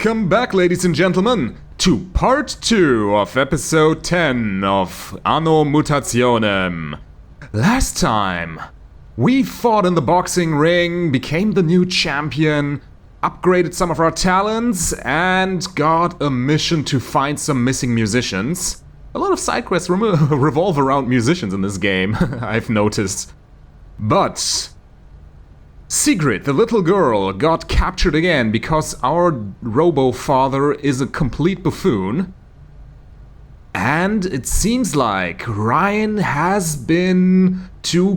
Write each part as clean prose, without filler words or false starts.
Welcome back, ladies and gentlemen, to part 2 of episode 10 of Anno Mutationem. Last time, we fought in the boxing ring, became the new champion, upgraded some of our talents, and got a mission to find some missing musicians. A lot of side quests revolve around musicians in this game, I've noticed. But Sigrid, the little girl, got captured again because our robo-father is a complete buffoon. And it seems like Ryan has been to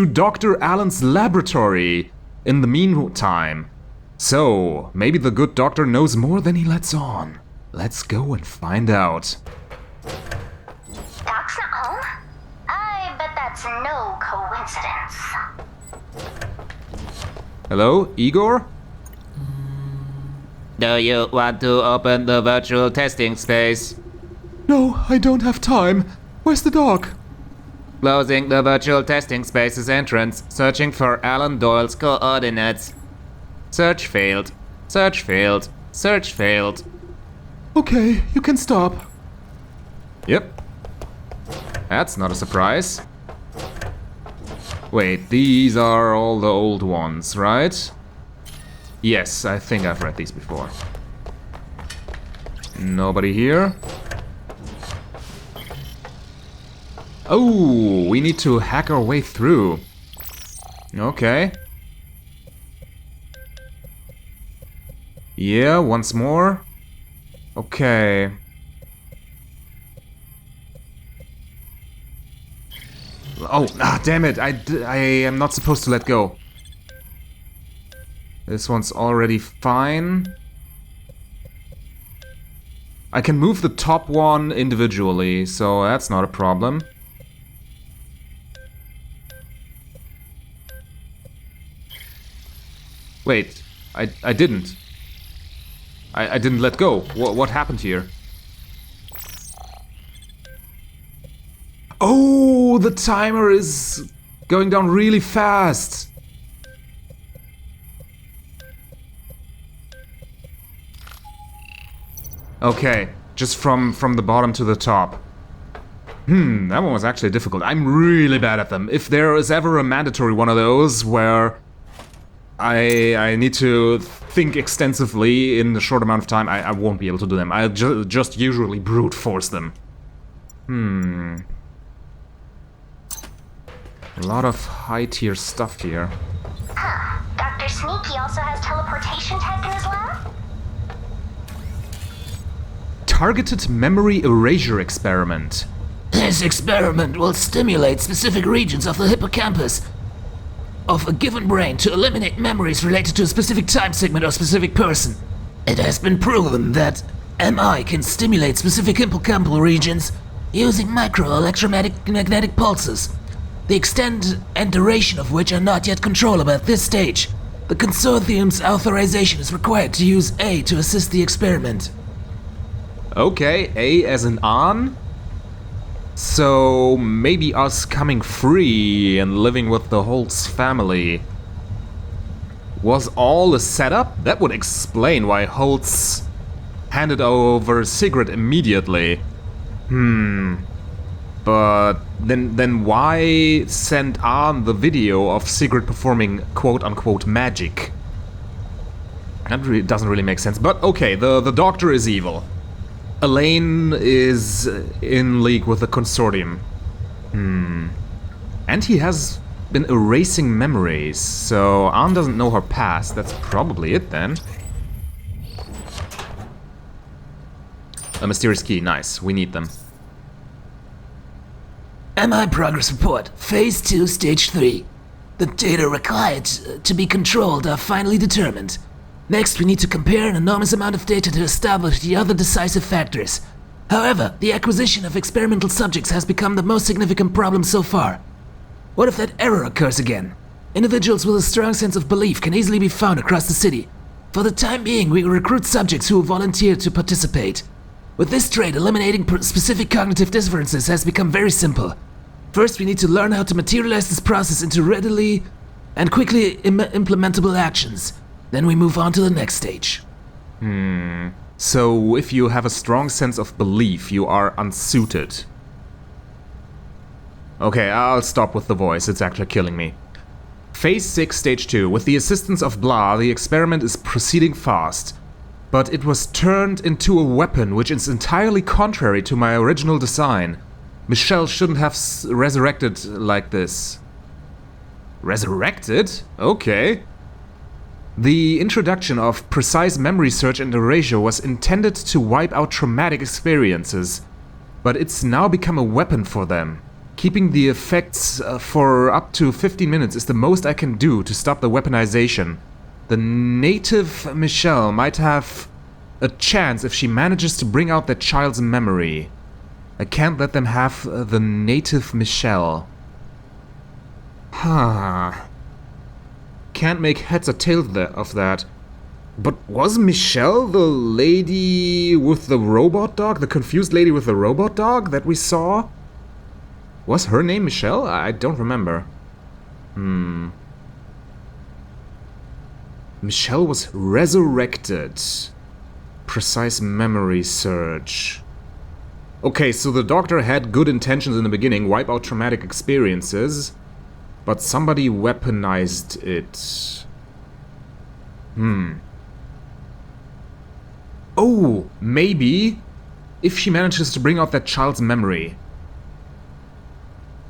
Dr. Allen's laboratory in the meantime. So, maybe the good doctor knows more than he lets on. Let's go and find out. Doc's not home? I bet that's no coincidence. Hello, Igor? Do you want to open the virtual testing space? No, I don't have time. Where's the doc? Closing the virtual testing space's entrance, searching for Alan Doyle's coordinates. Search failed. Search failed. Search failed. Okay, you can stop. Yep. That's not a surprise. Wait, these are all the old ones, right? Yes, I think I've read these before. Nobody here? Oh, we need to hack our way through. Okay. Yeah, once more. Okay. Oh, damn it. I am not supposed to let go. This one's already fine. I can move the top one individually, so that's not a problem. Wait, I didn't. I didn't let go. What happened here? Oh, the timer is going down really fast. Okay, just from the bottom to the top. That one was actually difficult. I'm really bad at them. If there is ever a mandatory one of those where I need to think extensively in a short amount of time, I won't be able to do them. I'll just usually brute force them. A lot of high-tier stuff here. Huh. Dr. Sneaky also has teleportation tech in his lab? Targeted memory erasure experiment. This experiment will stimulate specific regions of the hippocampus of a given brain to eliminate memories related to a specific time segment or specific person. It has been proven that MI can stimulate specific hippocampal regions using micro-electromagnetic pulses, the extent and duration of which are not yet controllable at this stage. The consortium's authorization is required to use A to assist the experiment. Okay, A as in Ann? So maybe us coming free and living with the Holtz family was all a setup? That would explain why Holtz handed over Sigrid immediately. But then why send Ann the video of Sigrid performing quote-unquote magic? That doesn't really make sense, but okay, the doctor is evil. Elaine is in league with the consortium. And he has been erasing memories, so Ann doesn't know her past. That's probably it then. A mysterious key, nice, we need them. MI progress report, phase 2, stage 3. The data required to be controlled are finally determined. Next, we need to compare an enormous amount of data to establish the other decisive factors. However, the acquisition of experimental subjects has become the most significant problem so far. What if that error occurs again? Individuals with a strong sense of belief can easily be found across the city. For the time being, we will recruit subjects who will volunteer to participate. With this trait, eliminating specific cognitive differences has become very simple. First, we need to learn how to materialize this process into readily and quickly implementable actions. Then we move on to the next stage. So, if you have a strong sense of belief, you are unsuited. Okay, I'll stop with the voice, it's actually killing me. Phase 6, Stage 2. With the assistance of blah, the experiment is proceeding fast. But it was turned into a weapon, which is entirely contrary to my original design. Michelle shouldn't have resurrected like this. Resurrected? Okay. The introduction of precise memory search and erasure was intended to wipe out traumatic experiences, but it's now become a weapon for them. Keeping the effects for up to 15 minutes is the most I can do to stop the weaponization. The native Michelle might have a chance if she manages to bring out that child's memory. I can't let them have the native Michelle. Can't make heads or tails of that. But was Michelle the lady with the robot dog? The confused lady with the robot dog that we saw? Was her name Michelle? I don't remember. Michelle was resurrected. Precise memory search. Okay, so the doctor had good intentions in the beginning, wipe out traumatic experiences, but somebody weaponized it. Oh, maybe if she manages to bring out that child's memory.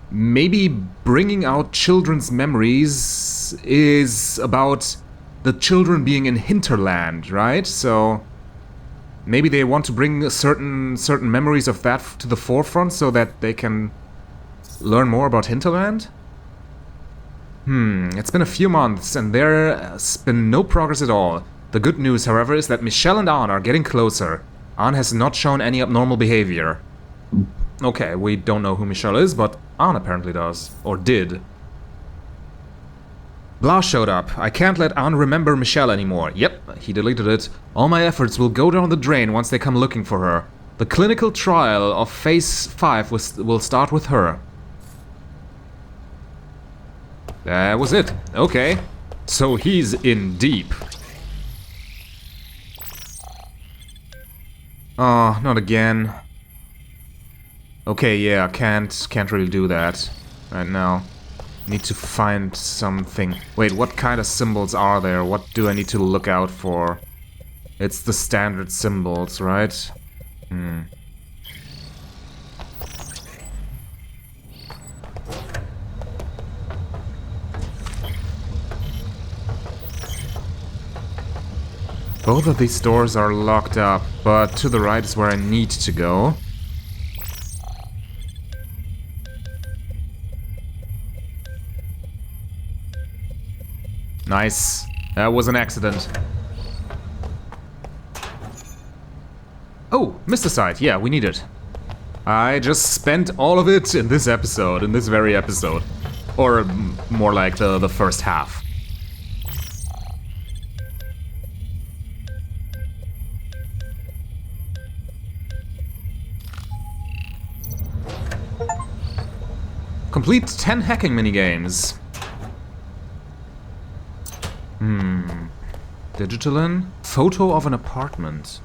Maybe bringing out children's memories is about the children being in hinterland, right? So maybe they want to bring certain memories of that to the forefront so that they can learn more about hinterland? It's been a few months and there's been no progress at all. The good news, however, is that Michelle and Ann are getting closer. Ann has not shown any abnormal behavior. Okay, we don't know who Michelle is, but Ann apparently does. Or did. Blah showed up. I can't let Ann remember Michelle anymore. Yep, he deleted it. All my efforts will go down the drain once they come looking for her. The clinical trial of Phase 5 will start with her. That was it. Okay. So he's in deep. Oh, not again. Okay, yeah, can't really do that right now. Need to find something. Wait, what kind of symbols are there? What do I need to look out for? It's the standard symbols, right? Both of these doors are locked up, but to the right is where I need to go. Nice. That was an accident. Oh, Mysticide. Yeah, we need it. I just spent all of it in this episode, in this very episode. Or more like the first half. Complete 10 hacking minigames. Digitalin? Photo of an apartment.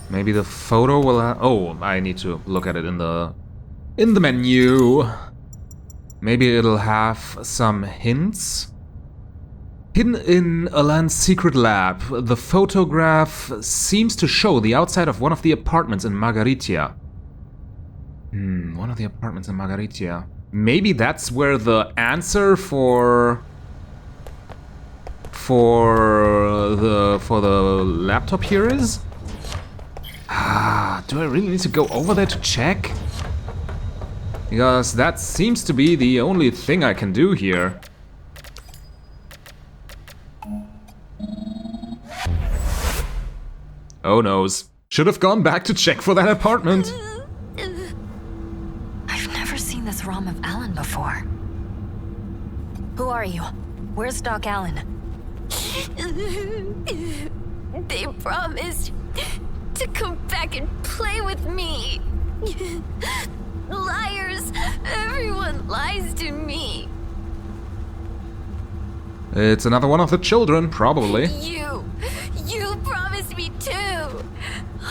Maybe the photo will oh, I need to look at it in the menu. Maybe it'll have some hints. Hidden in Alan's secret lab, the photograph seems to show the outside of one of the apartments in Margaritia. One of the apartments in Margaritia. Maybe that's where the answer for the laptop here is? Do I really need to go over there to check? Because that seems to be the only thing I can do here. Oh noes. Should have gone back to check for that apartment. I've never seen this ROM of Alan before. Who are you? Where's Doc Allen? They promised to come back and play with me. Liars! Everyone lies to me. It's another one of the children, probably. You promised me too.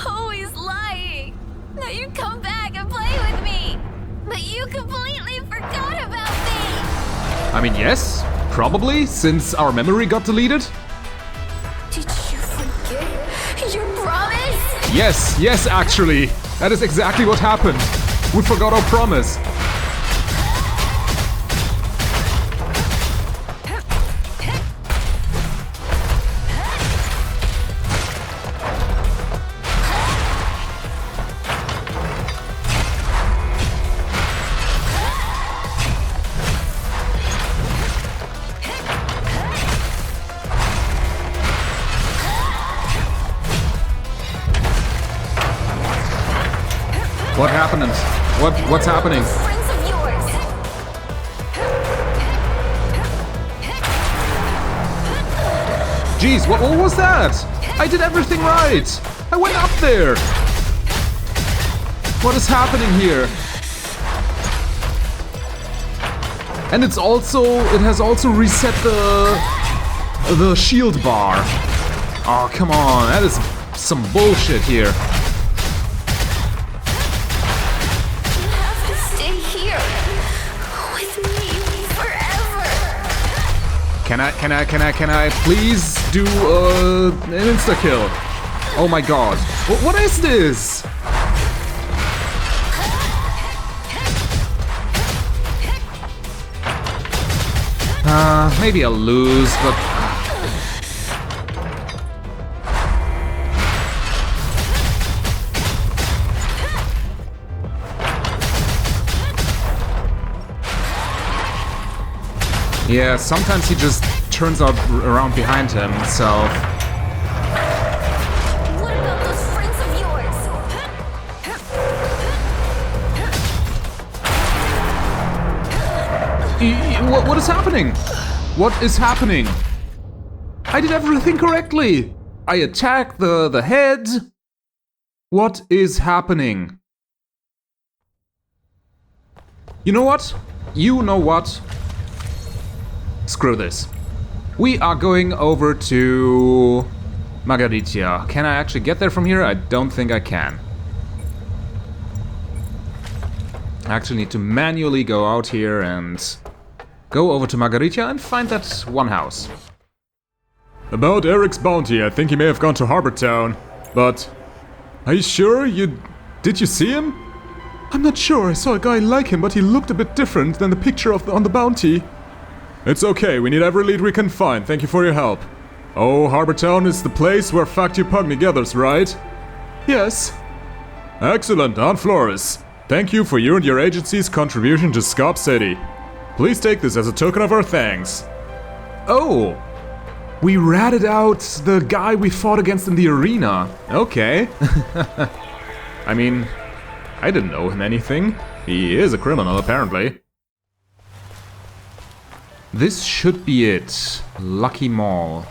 Always lying. That you'd come back and play with me. But you completely forgot about me. I mean, yes, probably, since our memory got deleted. Did you forget your promise? Yes, actually. That is exactly what happened. We forgot our promise. What happened? What's happening? Friends of yours. Jeez, what was that? I did everything right. I went up there. What is happening here? And it has also reset the shield bar. Oh, come on, that is some bullshit here. Can I please do an insta-kill? Oh my god. What is this? Maybe I'll lose, but... Yeah, sometimes he just turns out around behind him, so... What about those friends of yours? What is happening? What is happening? I did everything correctly! I attacked the head! What is happening? You know what? You know what? Screw this. We are going over to Margaritia. Can I actually get there from here? I don't think I can. I actually need to manually go out here and go over to Margaritia and find that one house. About Eric's bounty, I think he may have gone to Harbor Town, but... Are you sure? Did you see him? I'm not sure. I saw a guy like him, but he looked a bit different than the picture on the bounty. It's okay, we need every lead we can find, thank you for your help. Oh, Harbor Town is the place where Factu Pugny gathers, right? Yes. Excellent, Ann Flores. Thank you for you and your agency's contribution to Skopp City. Please take this as a token of our thanks. Oh! We ratted out the guy we fought against in the arena. Okay. I mean, I didn't owe him anything. He is a criminal, apparently. This should be it. Lucky Mall.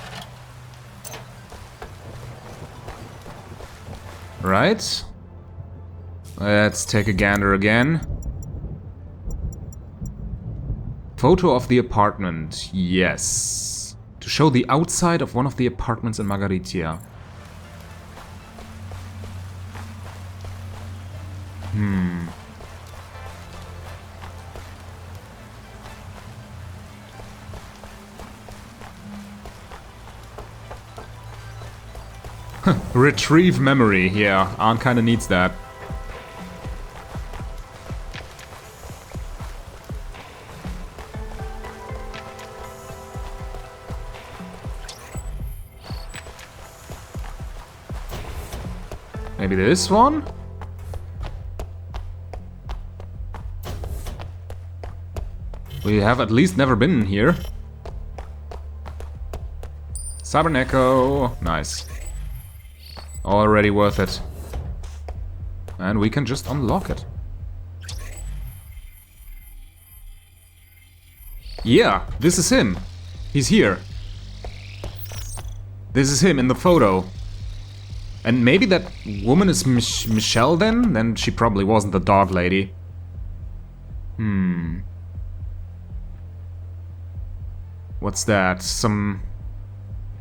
Right? Let's take a gander again. Photo of the apartment. Yes. To show the outside of one of the apartments in Margaritia. Retrieve memory, yeah, Ann kinda needs that. Maybe this one? We have at least never been in here. Cyberneco, nice. Already worth it. And we can just unlock it. Yeah, this is him. He's here. This is him in the photo. And maybe that woman is Michelle then? Then she probably wasn't the dog lady. What's that? Some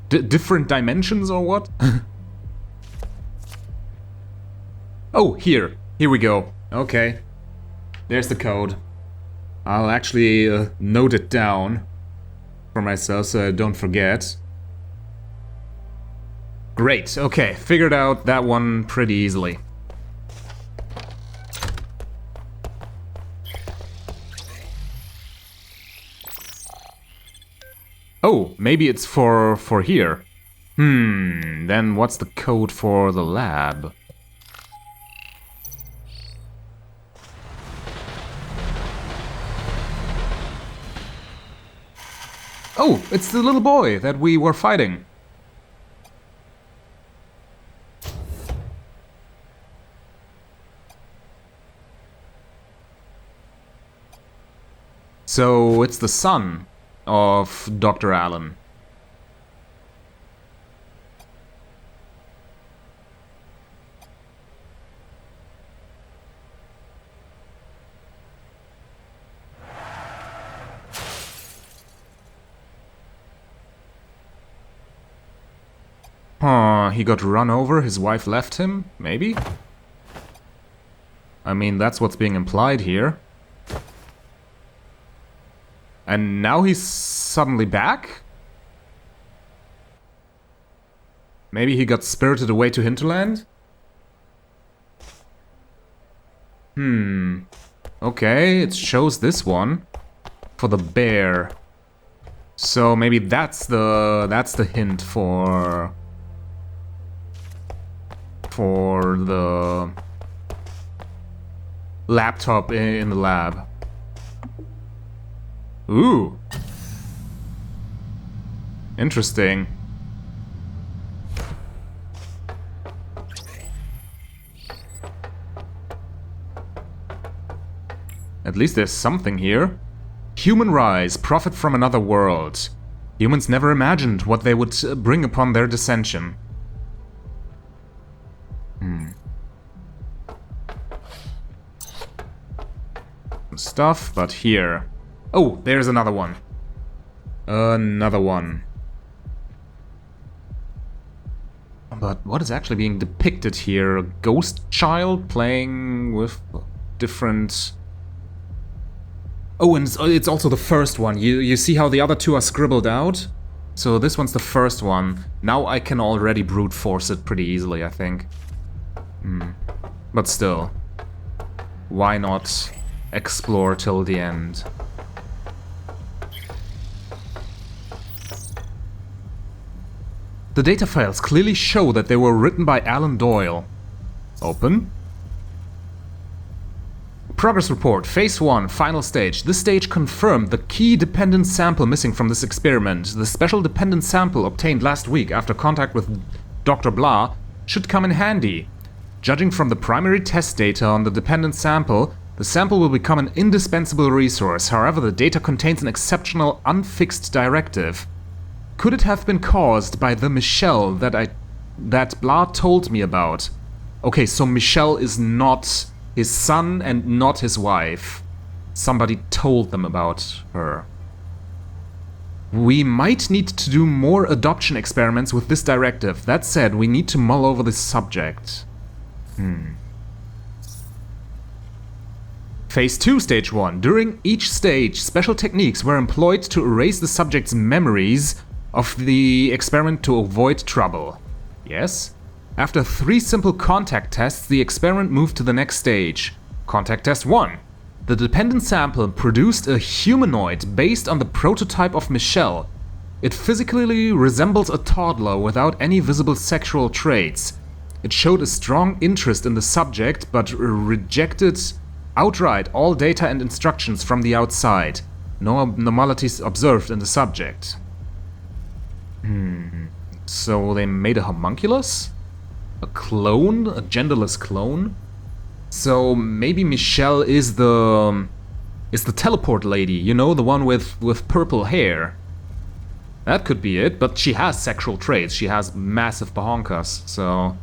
different dimensions or what? Oh, here we go. Okay, there's the code. I'll actually note it down for myself so I don't forget. Great, okay, figured out that one pretty easily. Oh, maybe it's for here. Then what's the code for the lab? Oh, it's the little boy that we were fighting. So it's the son of Dr. Allen. He got run over, his wife left him, maybe? I mean, that's what's being implied here. And now he's suddenly back? Maybe he got spirited away to Hinterland? Okay, it shows this one. For the bear. So maybe that's the hint for the laptop in the lab. Ooh. Interesting. At least there's something here. Human rise, profit from another world. Humans never imagined what they would bring upon their descension. Some stuff, but here. Oh, there's another one. Another one. But what is actually being depicted here? A ghost child playing with different... Oh, and it's also the first one. You see how the other two are scribbled out? So this one's the first one. Now I can already brute force it pretty easily, I think. But still. Why not explore till the end? The data files clearly show that they were written by Alan Doyle. Open. Progress report, phase 1, final stage. This stage confirmed the key dependent sample missing from this experiment. The special dependent sample obtained last week after contact with Dr. Blah should come in handy. Judging from the primary test data on the dependent sample, the sample will become an indispensable resource. However, the data contains an exceptional unfixed directive. Could it have been caused by the Michelle that Blah told me about? Okay, so Michelle is not his son and not his wife. Somebody told them about her. We might need to do more adoption experiments with this directive. That said, we need to mull over this subject. Phase 2, Stage 1. During each stage, special techniques were employed to erase the subject's memories of the experiment to avoid trouble. Yes? After 3 simple contact tests, the experiment moved to the next stage. Contact test 1. The dependent sample produced a humanoid based on the prototype of Michelle. It physically resembles a toddler without any visible sexual traits. It showed a strong interest in the subject, but rejected outright all data and instructions from the outside. No abnormalities observed in the subject. So they made a homunculus? A clone? A genderless clone? So maybe Michelle is the teleport lady, you know, the one with purple hair. That could be it, but she has sexual traits. She has massive bahonkas, so...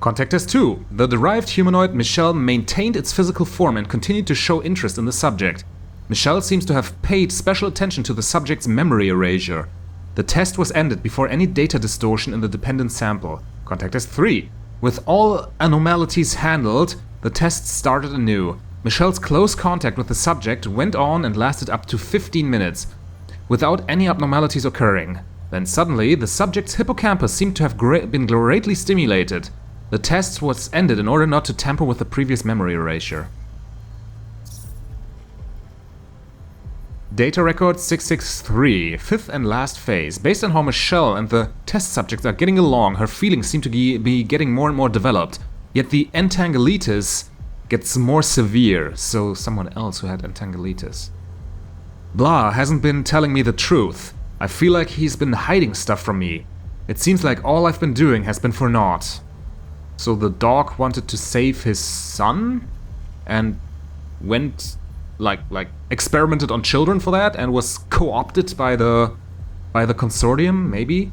Contact test 2. The derived humanoid Michelle maintained its physical form and continued to show interest in the subject. Michelle seems to have paid special attention to the subject's memory erasure. The test was ended before any data distortion in the dependent sample. Contact test 3. With all anomalies handled, the test started anew. Michelle's close contact with the subject went on and lasted up to 15 minutes, without any abnormalities occurring. Then suddenly, the subject's hippocampus seemed to have been greatly stimulated. The test was ended in order not to tamper with the previous memory erasure. Data record 663, fifth and last phase. Based on how Michelle and the test subjects are getting along, her feelings seem to be getting more and more developed. Yet the Entagelitis gets more severe, so someone else who had Entagelitis. Blah hasn't been telling me the truth. I feel like he's been hiding stuff from me. It seems like all I've been doing has been for naught. So the dog wanted to save his son? And went, like experimented on children for that? And was co-opted by the consortium, maybe?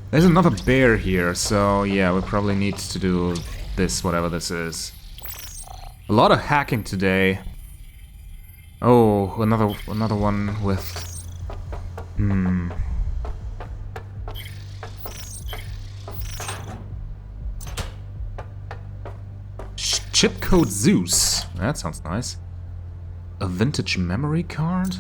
There's another bear here, so yeah, we probably need to do this, whatever this is. A lot of hacking today. Oh, another one with... Chip code Zeus. That sounds nice. A vintage memory card?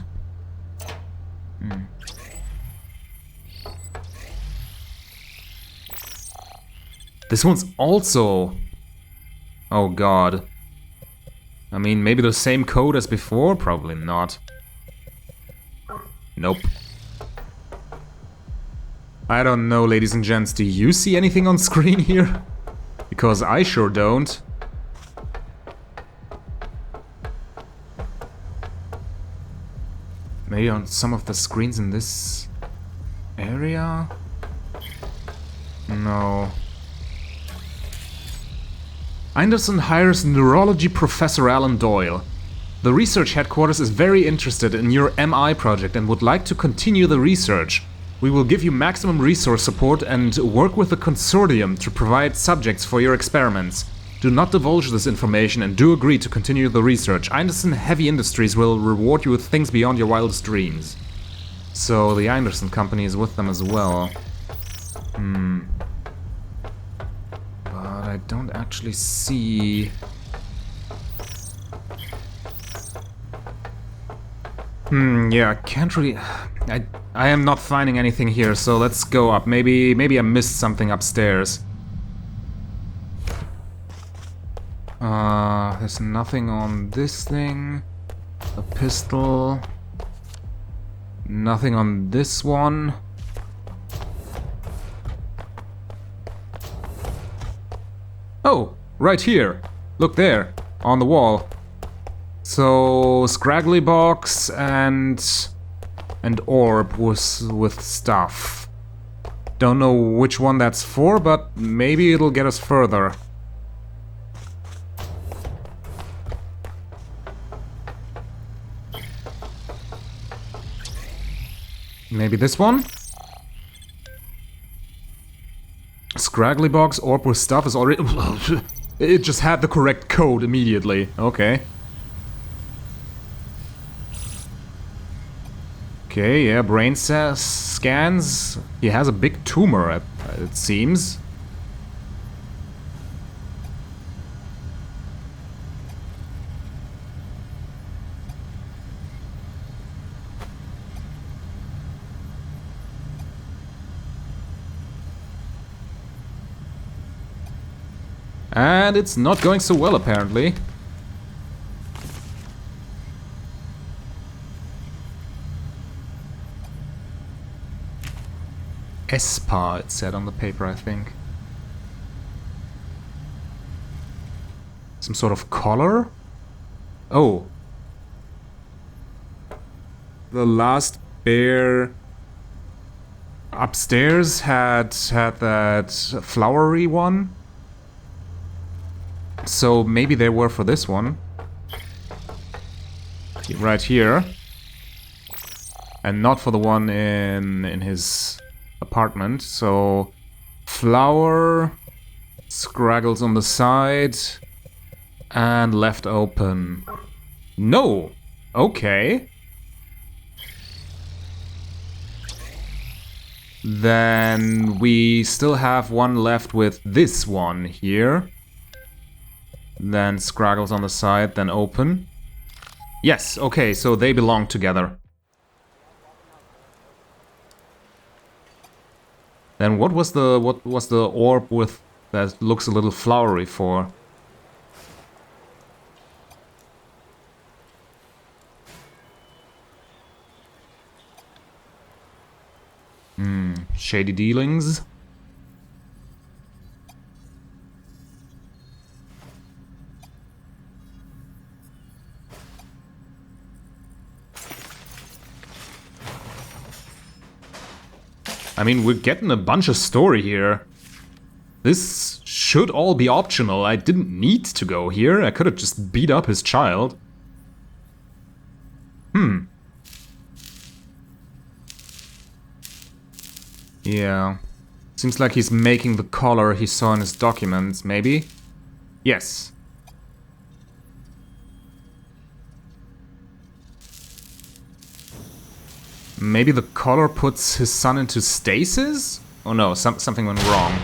This one's also... Oh god. I mean, maybe the same code as before? Probably not. Nope. I don't know, ladies and gents. Do you see anything on screen here? Because I sure don't. Maybe on some of the screens in this area? No. Anderson hires neurology professor Alan Doyle. The research headquarters is very interested in your MI project and would like to continue the research. We will give you maximum resource support and work with the consortium to provide subjects for your experiments. Do not divulge this information and do agree to continue the research. Anderson Heavy Industries will reward you with things beyond your wildest dreams. So the Anderson company is with them as well. But I don't actually see... yeah, I can't really... I am not finding anything here, so let's go up. Maybe I missed something upstairs. There's nothing on this thing. A pistol. Nothing on this one. Oh, right here. Look there, on the wall. So, scraggly box and orb with stuff. Don't know which one that's for, but maybe it'll get us further. Maybe this one? Scraggly box, orb with stuff is already... It just had the correct code immediately. Okay. Okay, yeah, brain scans. He has a big tumor, it seems. And it's not going so well, apparently. ESPA, it said on the paper, I think. Some sort of collar? Oh. The last bear upstairs had that flowery one. So maybe they were for this one. Right here. And not for the one in his apartment. So flower, Scraggles on the side. And left open. No! Okay. Then we still have one left with this one here. Then Scraggles on the side, then open. Yes, okay, so they belong together. Then what was the orb with that looks a little flowery for? Shady dealings. I mean, we're getting a bunch of story here. This should all be optional. I didn't need to go here. I could have just beat up his child. Yeah. Seems like he's making the collar he saw in his documents, maybe? Yes. Maybe the collar puts his son into stasis? Oh no, something went wrong.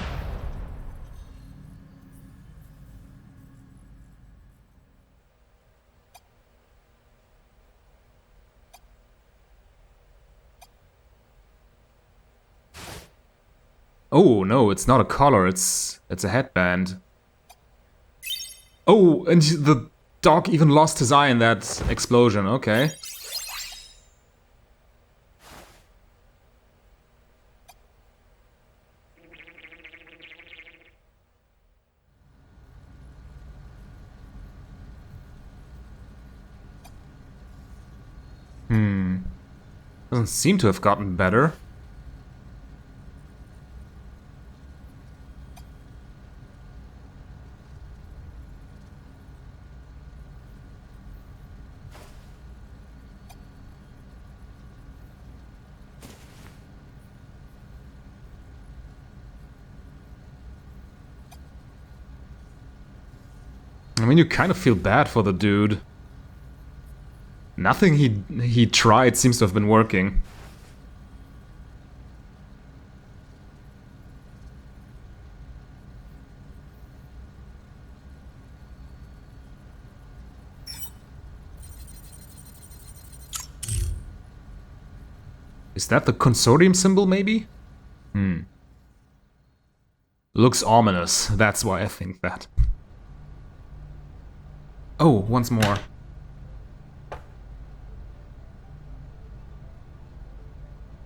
Oh no, it's not a collar, it's a headband. Oh, and the dog even lost his eye in that explosion, okay. Doesn't seem to have gotten better. I mean, you kind of feel bad for the dude. Nothing he tried seems to have been working. Is that the consortium symbol, maybe? Looks ominous, that's why I think that. Oh, once more.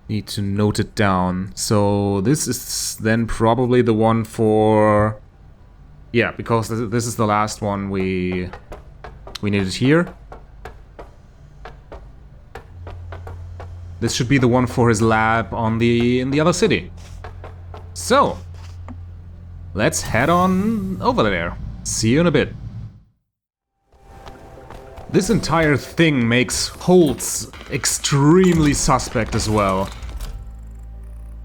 Need to note it down. So this is then probably the one for... Yeah, because this is the last one we needed here. This should be the one for his lab in the other city. So, let's head on over there. See you in a bit. This entire thing makes Holtz extremely suspect as well.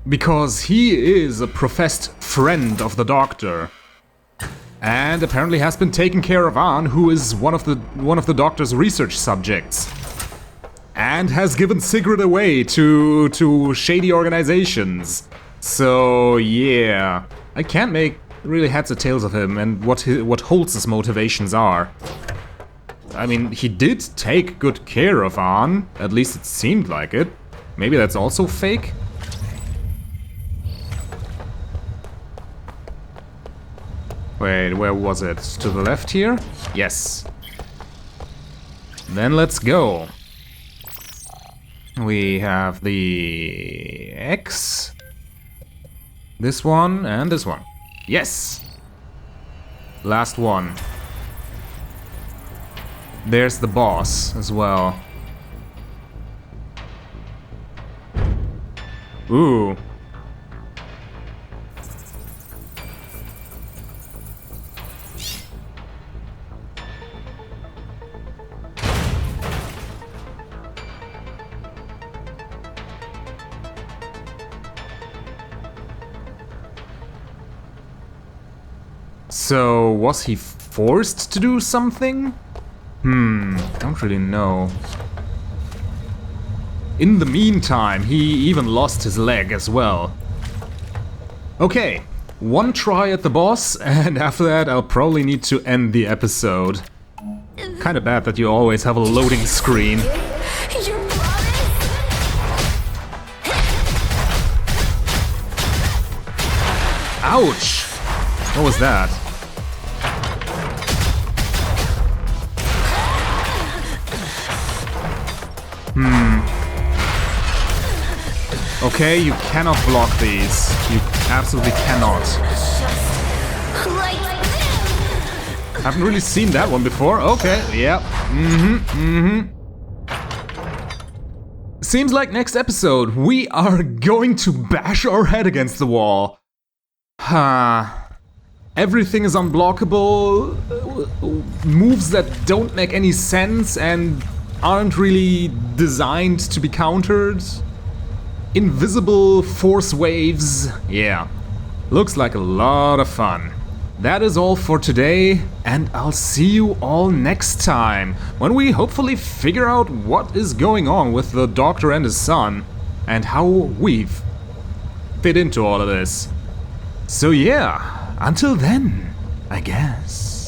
Because he is a professed friend of the Doctor. And apparently has been taking care of Ann, who is one of the Doctor's research subjects. And has given Sigrid away to shady organizations. So yeah, I can't make really heads or tails of him and what Holtz's motivations are. I mean, he did take good care of Ann, at least it seemed like it. Maybe that's also fake? Wait, where was it? To the left here? Yes. Then let's go. We have the X, this one, and this one. Yes! Last one. There's the boss as well. Ooh. So, was he forced to do something? Don't really know. In the meantime, he even lost his leg as well. Okay, one try at the boss, and after that I'll probably need to end the episode. Kinda bad that you always have a loading screen. Your promise? Ouch! What was that? Okay, you cannot block these. You absolutely cannot. Like them. Haven't really seen that one before. Okay, yep. Seems like next episode we are going to bash our head against the wall. Everything is unblockable. Moves that don't make any sense and aren't really designed to be countered. Invisible force waves. Yeah, looks like a lot of fun. That is all for today, and I'll see you all next time, when we hopefully figure out what is going on with the doctor and his son, and how we've fit into all of this. So yeah, until then, I guess.